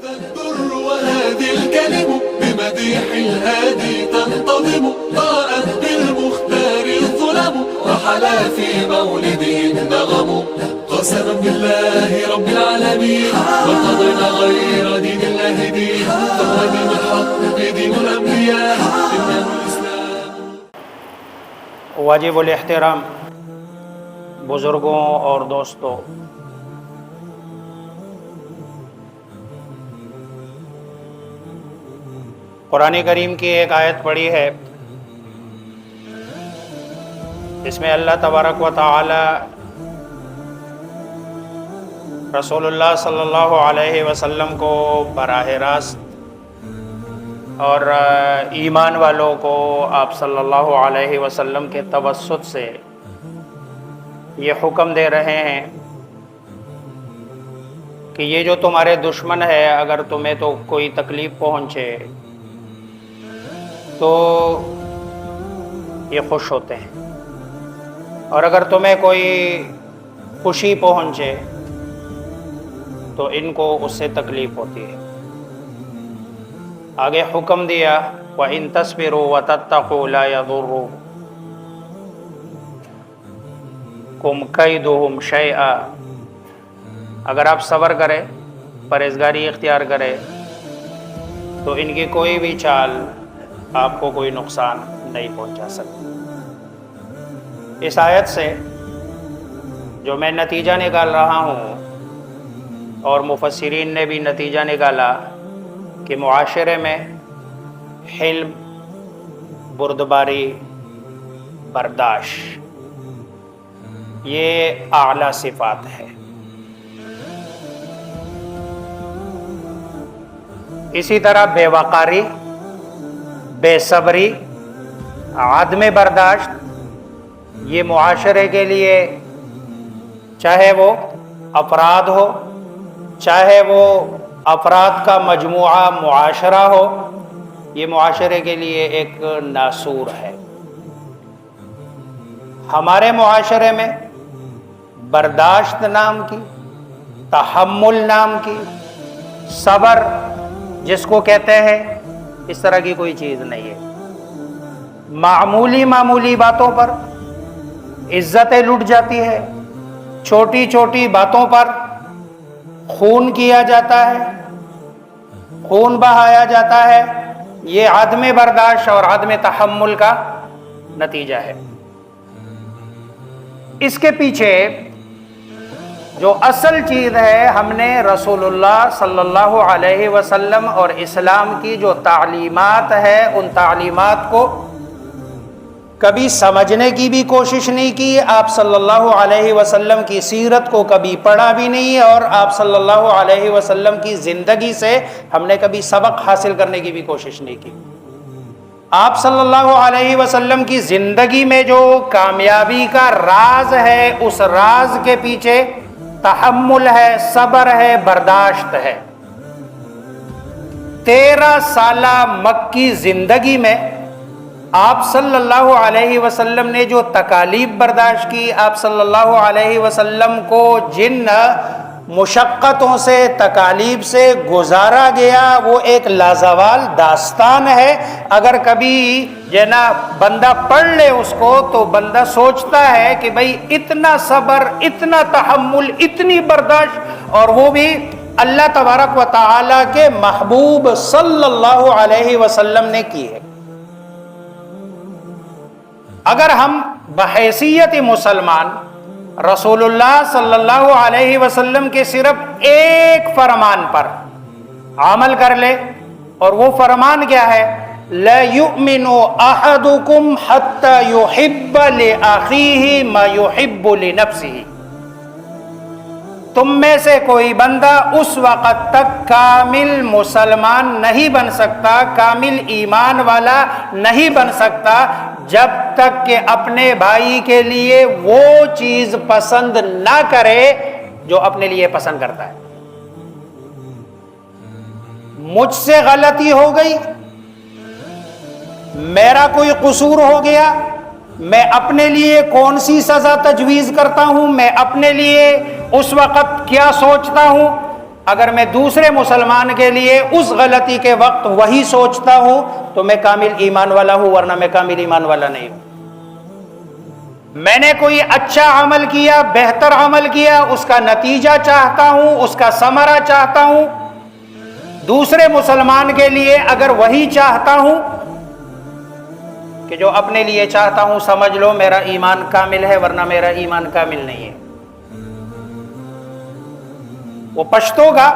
Al Durr وهادي الكلم بمديح الهادي تنتظم ضاءت بالمختار الظلم وحلا في مولده النغم قسما بالله رب العالمين ما قضينا غير دين الله دين فهو دين الحق دين الأنبياء إنه الإسلام. واجب الاحترام بزرگوں اور دوستوں، قرآن کریم کی ایک آیت پڑھی ہے، اس میں اللہ تبارک و تعالی رسول اللہ صلی اللہ علیہ وسلم کو براہ راست اور ایمان والوں کو آپ صلی اللہ علیہ وسلم کے توسط سے یہ حکم دے رہے ہیں کہ یہ جو تمہارے دشمن ہے، اگر تمہیں تو کوئی تکلیف پہنچے تو یہ خوش ہوتے ہیں، اور اگر تمہیں کوئی خوشی پہنچے تو ان کو اس سے تکلیف ہوتی ہے۔ آگے حکم دیا وَإِن تَصْبِرُوا وَتَتَّقُوا لَا يَضُرُّكُمْ كَيْدُهُمْ شَيْئًا، اگر آپ صبر کریں، پرہیزگاری اختیار کریں تو ان کی کوئی بھی چال آپ کو کوئی نقصان نہیں پہنچا سکتی۔ اس آیت سے جو میں نتیجہ نکال رہا ہوں اور مفسرین نے بھی نتیجہ نکالا کہ معاشرے میں حلم، بردباری، برداشت یہ اعلیٰ صفات ہے۔ اسی طرح بے وقاری، بے صبری، عدم برداشت یہ معاشرے کے لیے، چاہے وہ افراد ہو، چاہے وہ افراد کا مجموعہ معاشرہ ہو، یہ معاشرے کے لیے ایک ناسور ہے۔ ہمارے معاشرے میں برداشت نام کی، تحمل نام کی، صبر جس کو کہتے ہیں، اس طرح کی کوئی چیز نہیں ہے۔ معمولی باتوں پر عزتیں لٹ جاتی ہے، چھوٹی چھوٹی باتوں پر خون کیا جاتا ہے، خون بہایا جاتا ہے، یہ عدم برداشت اور عدم تحمل کا نتیجہ ہے۔ اس کے پیچھے جو اصل چیز ہے، ہم نے رسول اللہ صلی اللہ علیہ وسلم اور اسلام کی جو تعلیمات ہے، ان تعلیمات کو کبھی سمجھنے کی بھی کوشش نہیں کی، آپ صلی اللہ علیہ وسلم کی سیرت کو کبھی پڑھا بھی نہیں، اور آپ صلی اللہ علیہ وسلم کی زندگی سے ہم نے کبھی سبق حاصل کرنے کی بھی کوشش نہیں کی۔ آپ صلی اللہ علیہ وسلم کی زندگی میں جو کامیابی کا راز ہے، اس راز کے پیچھے تحمل ہے، صبر ہے، برداشت ہے۔ 13 سالہ مکی زندگی میں آپ صلی اللہ علیہ وسلم نے جو تکالیف برداشت کی، آپ صلی اللہ علیہ وسلم کو جن مشقتوں سے، تکالیف سے گزارا گیا، وہ ایک لازوال داستان ہے۔ اگر کبھی بندہ پڑھ لے اس کو تو بندہ سوچتا ہے کہ بھئی اتنا صبر، اتنا تحمل، اتنی برداشت، اور وہ بھی اللہ تبارک و تعالی کے محبوب صلی اللہ علیہ وسلم نے کی ہے۔ اگر ہم بحیثیت مسلمان رسول اللہ صلی اللہ علیہ وسلم کے صرف ایک فرمان پر عمل کر لے، اور وہ فرمان کیا ہے؟ لا یؤمن احدکم حتی یحب لاخیہ ما یحب لنفسہ، تم میں سے کوئی بندہ اس وقت تک کامل مسلمان نہیں بن سکتا، کامل ایمان والا نہیں بن سکتا، جب تک کہ اپنے بھائی کے لیے وہ چیز پسند نہ کرے جو اپنے لیے پسند کرتا ہے۔ مجھ سے غلطی ہو گئی، میرا کوئی قصور ہو گیا، میں اپنے لیے کون سی سزا تجویز کرتا ہوں، میں اپنے لیے اس وقت کیا سوچتا ہوں، اگر میں دوسرے مسلمان کے لیے اس غلطی کے وقت وہی سوچتا ہوں تو میں کامل ایمان والا ہوں، ورنہ میں کامل ایمان والا نہیں ہوں۔ میں نے کوئی اچھا عمل کیا، بہتر عمل کیا، اس کا نتیجہ چاہتا ہوں، اس کا ثمرہ چاہتا ہوں، دوسرے مسلمان کے لیے اگر وہی چاہتا ہوں کہ جو اپنے لیے چاہتا ہوں، سمجھ لو میرا ایمان کامل ہے، ورنہ میرا ایمان کامل نہیں ہے۔ وہ پشتو کا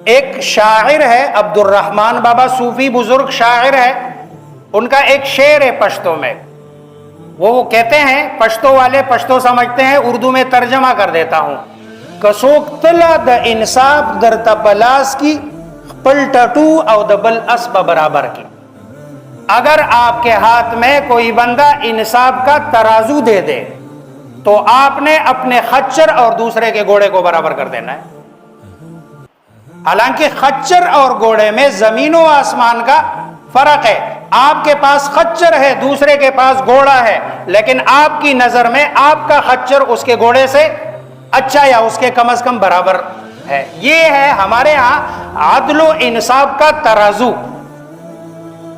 ایک شاعر ہے، عبد الرحمن بابا، صوفی بزرگ شاعر ہے، ان کا ایک شعر ہے پشتو میں، وہ کہتے ہیں، پشتو والے پشتو سمجھتے ہیں، اردو میں ترجمہ کر دیتا ہوں، کسوک تلا د انصاف در تپلاس کی پلٹٹو او دبل اسب برابر کی۔ اگر آپ کے ہاتھ میں کوئی بندہ انصاف کا ترازو دے دے تو آپ نے اپنے خچر اور دوسرے کے گھوڑے کو برابر کر دینا ہے۔ حالانکہ خچر اور گھوڑے میں زمین و آسمان کا فرق ہے، آپ کے پاس خچر ہے، دوسرے کے پاس گھوڑا ہے، لیکن آپ کی نظر میں آپ کا خچر اس کے گھوڑے سے اچھا یا اس کے کم از کم برابر ہے۔ یہ ہے ہمارے ہاں عدل و انصاف کا ترازو،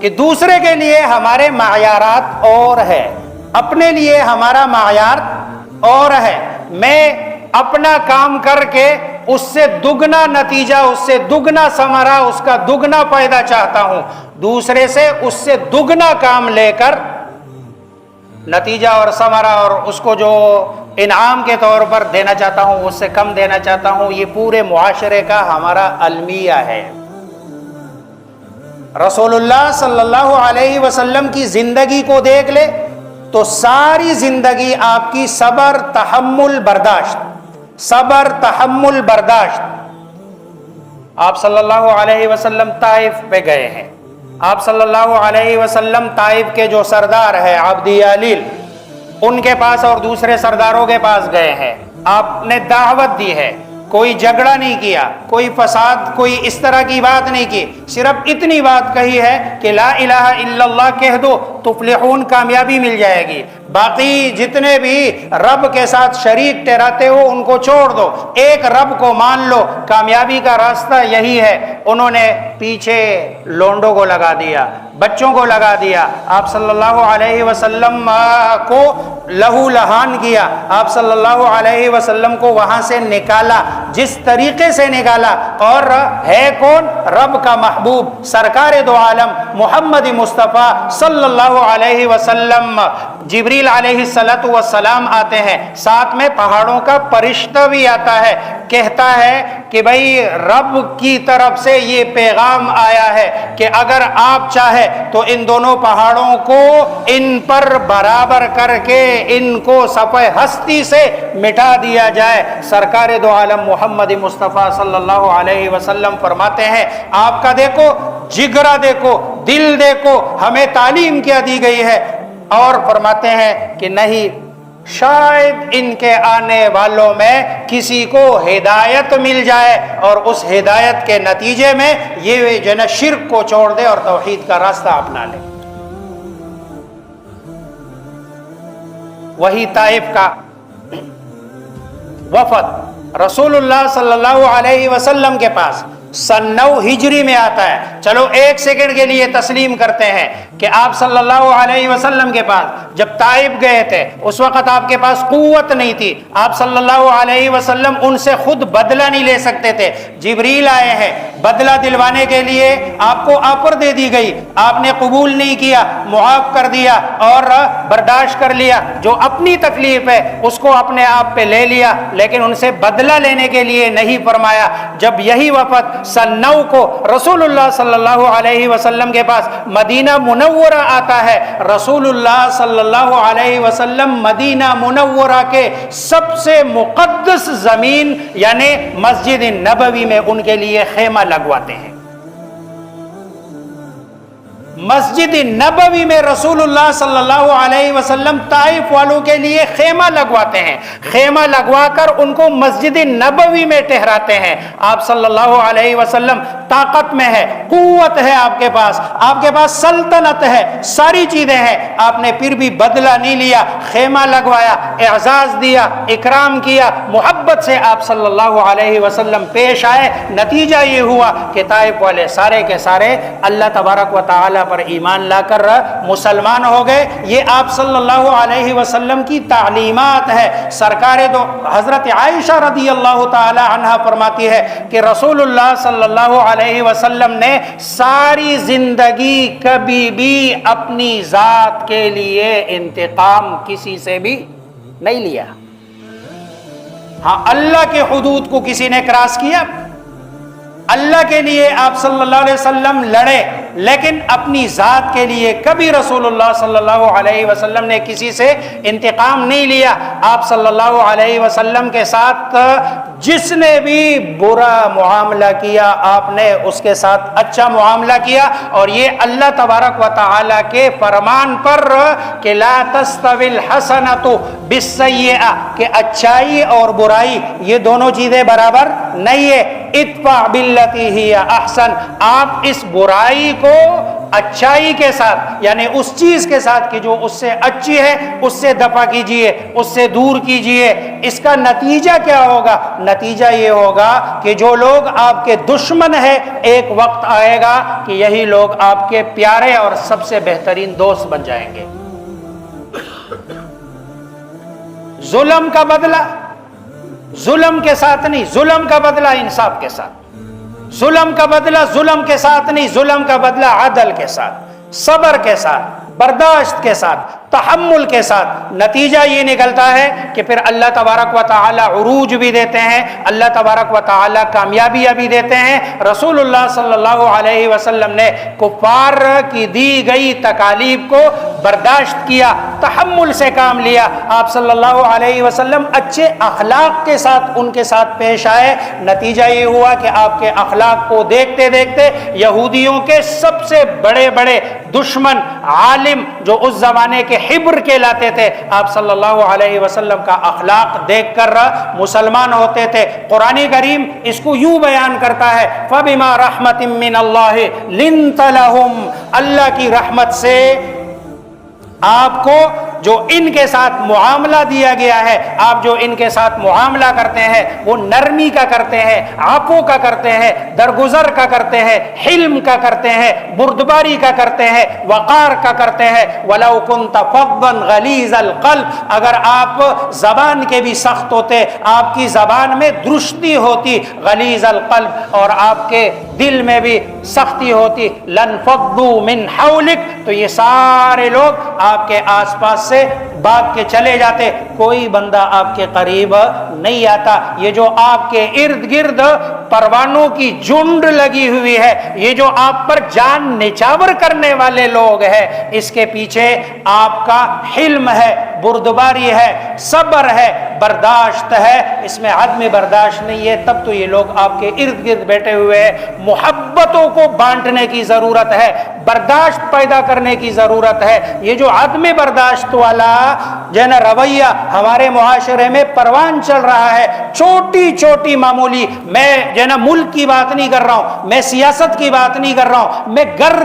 کہ دوسرے کے لیے ہمارے معیارات اور ہے، اپنے لیے ہمارا معیار اور ہے۔ میں اپنا کام کر کے اس سے دگنا نتیجہ، اس سے دگنا ثمرہ، اس کا دگنا فائدہ چاہتا ہوں، دوسرے سے اس سے دگنا کام لے کر نتیجہ اور ثمرہ اور اس کو جو انعام کے طور پر دینا چاہتا ہوں اس سے کم دینا چاہتا ہوں۔ یہ پورے معاشرے کا ہمارا المیہ ہے۔ رسول اللہ صلی اللہ علیہ وسلم کی زندگی کو دیکھ لے تو ساری زندگی آپ کی صبر، تحمل، برداشت، صبر، تحمل، برداشت۔ آپ صلی اللہ علیہ وسلم طائف پہ گئے ہیں، آپ صلی اللہ علیہ وسلم طائف کے جو سردار ہے عبدی علیل، ان کے پاس اور دوسرے سرداروں کے پاس گئے ہیں، آپ نے دعوت دی ہے، کوئی جھگڑا نہیں کیا، کوئی فساد، کوئی اس طرح کی بات نہیں کی، صرف اتنی بات کہی ہے کہ لا الہ الا اللہ کہہ دو تفلحون، کامیابی مل جائے گی، باقی جتنے بھی رب کے ساتھ شریک ٹھہراتے ہو ان کو چھوڑ دو، ایک رب کو مان لو، کامیابی کا راستہ یہی ہے۔ انہوں نے پیچھے لونڈوں کو لگا دیا، بچوں کو لگا دیا، آپ صلی اللہ علیہ وسلم کو لہو لہان کیا، آپ صلی اللہ علیہ وسلم کو وہاں سے نکالا جس طریقے سے نکالا، اور ہے کون؟ رب کا محبوب سرکار دو عالم محمد مصطفیٰ صلی اللہ علیہ وسلم۔ جبریل علیہ السلام آتے ہیں، ساتھ میں پہاڑوں کا فرشتہ بھی آتا ہے، کہتا ہے کہ بھئی رب کی طرف سے یہ پیغام آیا ہے کہ اگر آپ چاہے تو ان دونوں پہاڑوں کو ان پر برابر کر کے ان کو صفحہ ہستی سے مٹا دیا جائے۔ سرکار دو عالم محمد مصطفیٰ صلی اللہ علیہ وسلم فرماتے ہیں، آپ کا دیکھو جگرا، دیکھو دل، دیکھو ہمیں تعلیم کیا دی گئی ہے، اور فرماتے ہیں کہ نہیں، شاید ان کے آنے والوں میں کسی کو ہدایت مل جائے اور اس ہدایت کے نتیجے میں یہ جو ہے شرک کو چھوڑ دے اور توحید کا راستہ اپنا لے۔ وہی طائف کا وفد رسول اللہ صلی اللہ علیہ وسلم کے پاس سن 9 ہجری میں آتا ہے۔ چلو ایک سیکنڈ کے لیے تسلیم کرتے ہیں کہ آپ صلی اللہ علیہ وسلم کے پاس جب طائف گئے تھے اس وقت آپ کے پاس قوت نہیں تھی، آپ صلی اللہ علیہ وسلم ان سے خود بدلہ نہیں لے سکتے تھے، جبریل آئے ہیں بدلہ دلوانے کے لیے، آپ کو آفر دے دی گئی، آپ نے قبول نہیں کیا، معاف کر دیا اور برداشت کر لیا، جو اپنی تکلیف ہے اس کو اپنے آپ پہ لے لیا، لیکن ان سے بدلہ لینے کے لیے نہیں فرمایا۔ جب یہی وفد سن 9 کو رسول اللہ صلی اللہ علیہ وسلم کے پاس مدینہ منورہ آتا ہے، رسول اللہ صلی اللہ علیہ وسلم مدینہ منورہ کے سب سے مقدس زمین یعنی مسجد نبوی میں ان کے لیے خیمہ لگواتے ہیں۔ مسجد نبوی میں رسول اللہ صلی اللہ علیہ وسلم طائف والوں کے لیے خیمہ لگواتے ہیں، خیمہ لگوا کر ان کو مسجد نبوی میں ٹھہراتے ہیں۔ آپ صلی اللہ علیہ وسلم طاقت میں ہے، قوت ہے، آپ کے پاس سلطنت ہے، ساری چیزیں ہیں، آپ نے پھر بھی بدلہ نہیں لیا، خیمہ لگوایا، اعزاز دیا، اکرام کیا، محبت سے آپ صلی اللہ علیہ وسلم پیش آئے۔ نتیجہ یہ ہوا کہ طائف والے سارے کے سارے اللہ تبارک و تعالی پر ایمان لا کر مسلمان ہو گئے۔ یہ آپ صلی اللہ علیہ وسلم کی تعلیمات ہے۔ سرکار دو حضرت عائشہ رضی اللہ تعالی عنہ فرماتی ہے کہ رسول اللہ صلی اللہ علیہ وسلم نے ساری زندگی کبھی بھی اپنی ذات کے لیے انتقام کسی سے بھی نہیں لیا۔ ہاں، اللہ کے حدود کو کسی نے کراس کیا، اللہ کے لیے آپ صلی اللہ علیہ وسلم لڑے، لیکن اپنی ذات کے لیے کبھی رسول اللہ صلی اللہ علیہ وسلم نے کسی سے انتقام نہیں لیا۔ آپ صلی اللہ علیہ وسلم کے ساتھ جس نے بھی برا معاملہ کیا، آپ نے اس کے ساتھ اچھا معاملہ کیا، اور یہ اللہ تبارک و تعالی کے فرمان پر کہ لا تستوی الحسنۃ بالسیئۃ، کہ اچائی اور برائی یہ دونوں چیزیں برابر نہیں ہے۔ ادفع باللتی ہی احسن، آپ اس برائی کو اچائی کے ساتھ، یعنی اس چیز کے ساتھ کہ جو اس سے اچھی ہے، اس سے دفع کیجئے، اس سے دور کیجئے۔ اس کا نتیجہ کیا ہوگا؟ نتیجہ یہ ہوگا کہ جو لوگ آپ کے دشمن ہیں، ایک وقت آئے گا کہ یہی لوگ آپ کے پیارے اور سب سے بہترین دوست بن جائیں گے۔ ظلم کا بدلہ ظلم کے ساتھ نہیں، ظلم کا بدلہ انصاف کے ساتھ، ظلم کا بدلہ ظلم کے ساتھ نہیں، ظلم کا بدلہ عدل کے ساتھ، صبر کے ساتھ، برداشت کے ساتھ، تحمل کے ساتھ۔ نتیجہ یہ نکلتا ہے کہ پھر اللہ تبارک و تعالی عروج بھی دیتے ہیں، اللہ تبارک و تعالی کامیابیاں بھی دیتے ہیں۔ رسول اللہ صلی اللہ علیہ وسلم نے کفار کی دی گئی تکالیف کو برداشت کیا، تحمل سے کام لیا۔ آپ صلی اللہ علیہ وسلم اچھے اخلاق کے ساتھ ان کے ساتھ پیش آئے۔ نتیجہ یہ ہوا کہ آپ کے اخلاق کو دیکھتے دیکھتے یہودیوں کے سب سے بڑے بڑے دشمن، عالم جو اس زمانے کے حبر کہلاتے تھے، آپ صلی اللہ علیہ وسلم کا اخلاق دیکھ کر مسلمان ہوتے تھے۔ قرآن کریم اس کو یوں بیان کرتا ہے، فَبِمَا رَحْمَةٍ مِّنَ اللَّهِ لِنْتَ لَهُمْ، اللہ کی رحمت سے آپ کو جو ان کے ساتھ معاملہ دیا گیا ہے، آپ جو ان کے ساتھ معاملہ کرتے ہیں وہ نرمی کا کرتے ہیں، عفو کا کرتے ہیں، درگزر کا کرتے ہیں، حلم کا کرتے ہیں، بردباری کا کرتے ہیں، وقار کا کرتے ہیں۔ وَلَوْ كُنْتَ فَظًّا غَلِيظَ الْقَلْبِ، اگر آپ زبان کے بھی سخت ہوتے، آپ کی زبان میں درشتی ہوتی، غلیظ القلب، اور آپ کے دل میں بھی سختی ہوتی، لَانْفَضُّوا مِنْ حَوْلِكَ، تو یہ سارے لوگ آپ کے آس پاس سے بھاگ کے چلے جاتے، کوئی بندہ آپ کے قریب نہیں آتا۔ یہ جو آپ کے ارد گرد پروانوں کی جھنڈ لگی ہوئی ہے، یہ جو آپ پر جان نچاور کرنے والے لوگ ہیں، اس کے پیچھے آپ کا حلم ہے، بردباری ہے، صبر ہے، برداشت ہے۔ اس میں عدم برداشت نہیں ہے، تب تو یہ لوگ آپ کے ارد گرد بیٹھے ہوئے ہیں۔ محبتوں کو بانٹنے کی ضرورت ہے، برداشت پیدا کرنے کی ضرورت ہے۔ یہ جو عدم برداشت والا جو ہے نا رویہ ہمارے معاشرے میں پروان چل رہا ہے، چھوٹی چھوٹی معمولی، میں جو ہے نا ملک کی بات نہیں کر رہا ہوں، میں سیاست کی بات نہیں کر رہا ہوں، میں گھر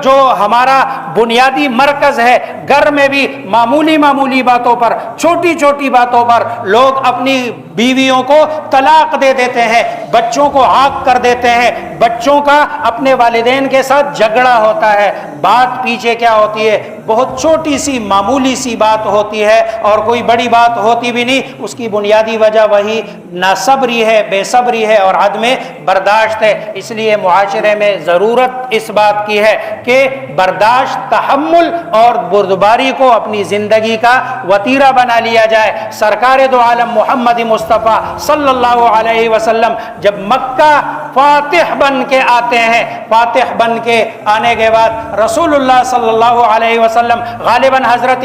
جو ہمارا بنیادی مرکز ہے، گھر میں بھی معمولی معمولی باتوں پر، چھوٹی چھوٹی باتوں پر لوگ اپنی بیویوں کو طلاق دے دیتے ہیں، بچوں کو عاق کر دیتے ہیں، بچوں کا اپنے والدین کے ساتھ جھگڑا ہوتا ہے۔ بات پیچھے کیا ہوتی ہے؟ بہت چھوٹی سی معمولی سی بات ہوتی ہے، اور کوئی بڑی بات ہوتی بھی نہیں۔ اس کی بنیادی وجہ وہی ناصبری ہے، بے صبری ہے اور عدم برداشت ہے۔ اس لیے معاشرے میں ضرورت اس بات کی ہے کہ برداشت، تحمل اور بردباری کو اپنی زندگی کا وتیرہ بنا لیا جائے۔ سرکار دو عالم محمد مصطفیٰ صلی اللہ علیہ وسلم جب مکہ فاتح بن کے آتے ہیں، فاتح بن کے آنے کے بعد رسول اللہ صلی اللہ علیہ وسلم غالباً حضرت